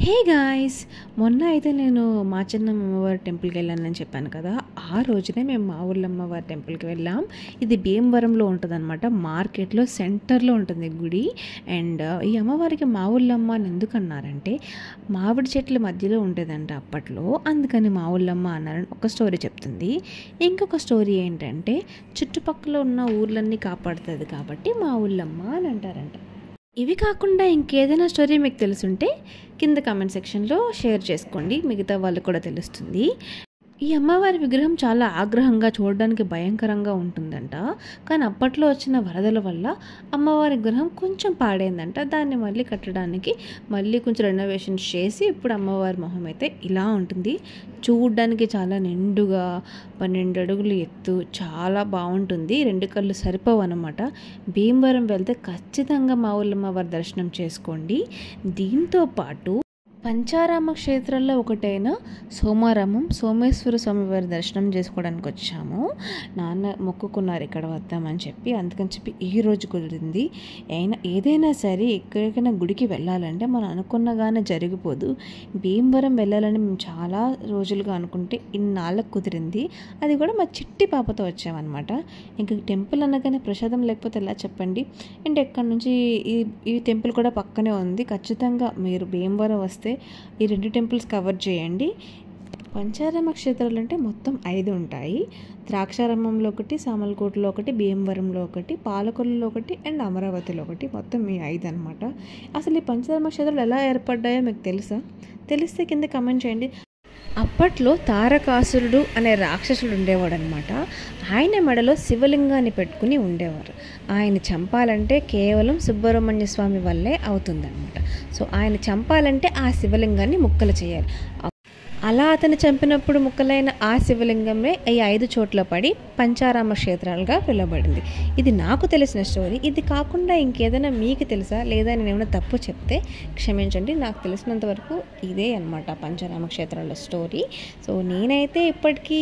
Hey guys, మొన్న అయితే నేను మా చిన్నమ్మ అమ్మవారి టెంపుల్కి వెళ్ళానని చెప్పాను కదా. ఆ రోజునే మేము మా ఊళ్ళో అమ్మవారి టెంపుల్కి వెళ్ళాం. ఇది భీమవరంలో ఉంటుంది అనమాట. మార్కెట్లో సెంటర్లో ఉంటుంది గుడి. అండ్ ఈ అమ్మవారికి మా ఊళ్ళో అమ్మ అని ఎందుకు అన్నారంటే మామిడి చెట్ల మధ్యలో ఉండేదంట అప్పట్లో, అందుకని మా ఊళ్ళో అమ్మ అన్నారని ఒక స్టోరీ చెప్తుంది. ఇంకొక స్టోరీ ఏంటంటే చుట్టుపక్కల ఉన్న ఊర్లన్నీ కాపాడుతుంది కాబట్టి మా ఊళ్ళో అమ్మ అని అంటారంట. ఇవి కాకుండా ఇంకేదైనా స్టోరీ మీకు తెలుసుంటే కింద కామెంట్ సెక్షన్లో షేర్ చేసుకోండి, మిగతా వాళ్ళకు కూడా తెలుస్తుంది. ఈ అమ్మవారి విగ్రహం చాలా ఆగ్రహంగా, చూడడానికి భయంకరంగా ఉంటుందంట. కానీ అప్పట్లో వచ్చిన వరదల వల్ల అమ్మవారి విగ్రహం కొంచెం పాడైందంట. దాన్ని మళ్ళీ కట్టడానికి మళ్ళీ కొంచెం రెనోవేషన్స్ చేసి ఇప్పుడు అమ్మవారి మొహం అయితే ఇలా ఉంటుంది. చూడడానికి చాలా నిండుగా 12 అడుగులు ఎత్తు, చాలా బాగుంటుంది. 2 కళ్ళు సరిపోవు అన్నమాట. భీమవరం వెళ్తే ఖచ్చితంగా మా ఊళ్ళో అమ్మవారి దర్శనం చేసుకోండి. దీంతో పాటు పంచారామ క్షేత్రాల్లో ఒకటైన సోమేశ్వర స్వామి వారి దర్శనం చేసుకోవడానికి వచ్చాము. నాన్న మొక్కుకున్నారు ఇక్కడ వద్దామని చెప్పి, అందుకని చెప్పి ఈ రోజు కుదిరింది. ఏదైనా సరే ఎక్కడికైనా గుడికి వెళ్ళాలంటే మనం అనుకున్నగానే జరిగిపోదు. భీమవరం వెళ్ళాలని మేము చాలా రోజులుగా అనుకుంటే ఇన్నాళ్ళకు కుదిరింది. అది కూడా మా చిట్టి పాపతో వచ్చామన్నమాట. ఇంకా టెంపుల్ అనగానే ప్రసాదం లేకపోతే ఎలా చెప్పండి. అండ్ ఎక్కడి నుంచి ఈ టెంపుల్ కూడా పక్కనే ఉంది. ఖచ్చితంగా మీరు భీమవరం వస్తే ఈ 2 టెంపుల్స్ కవర్ చేయండి. పంచారామ క్షేత్రాలు అంటే మొత్తం 5 ఉంటాయి. ద్రాక్షారామంలో ఒకటి, సామలకోటలో ఒకటి, భీమవరంలో ఒకటి, పాలకొల్లులో ఒకటి అండ్ అమరావతిలో ఒకటి, మొత్తం ఈ 5 అనమాట. అసలు ఈ పంచారామ క్షేత్రాలు ఎలా ఏర్పడ్డాయో మీకు తెలుసా? తెలిస్తే కింద కమెంట్ చేయండి. అప్పట్లో తారకాసురుడు అనే రాక్షసుడు ఉండేవాడు అనమాట. ఆయన మెడలో శివలింగాన్ని పెట్టుకుని ఉండేవారు. ఆయన చంపాలంటే కేవలం సుబ్రహ్మణ్య స్వామి వల్లే అవుతుందన్నమాట. సో ఆయన చంపాలంటే ఆ శివలింగాన్ని ముక్కలు చేయాలి. అలా అతను చంపినప్పుడు ముక్కలైన ఆ శివలింగమే ఈ 5 చోట్ల పడి పంచారామ క్షేత్రాలుగా పిలువబడింది. ఇది నాకు తెలిసిన స్టోరీ. ఇది కాకుండా ఇంకేదైనా మీకు తెలుసా, లేదా నేను ఏమైనా తప్పు చెప్తే క్షమించండి. నాకు తెలిసినంత వరకు ఇదే అనమాట పంచారామ క్షేత్రాల స్టోరీ. సో నేనైతే ఇప్పటికీ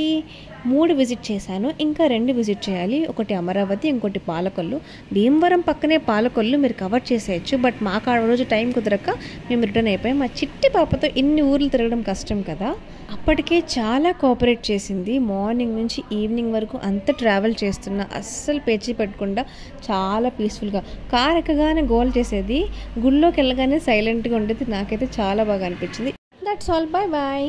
3 విజిట్ చేశాను, ఇంకా 2 విజిట్ చేయాలి. ఒకటి అమరావతి, ఇంకోటి పాలకొల్లు. భీమవరం పక్కనే పాలకొల్లు, మీరు కవర్ చేసేయచ్చు. బట్ మాకు ఆ రోజు టైం కుదరక మేము రిటర్న్ అయిపోయాం. మా చిట్టి పాపతో ఇన్ని ఊర్లు తిరగడం కష్టం కదా. అప్పటికే చాలా కోఆపరేట్ చేసింది. మార్నింగ్ నుంచి ఈవినింగ్ వరకు అంత ట్రావెల్ చేస్తున్నా అస్సలు పేచీ పెట్టకుండా చాలా పీస్ఫుల్గా కార్ ఎక్కగానే గోల్ చేసేది, గుళ్ళోకి వెళ్ళగానే సైలెంట్గా ఉండేది. నాకైతే చాలా బాగా అనిపించింది. That's all, bye bye.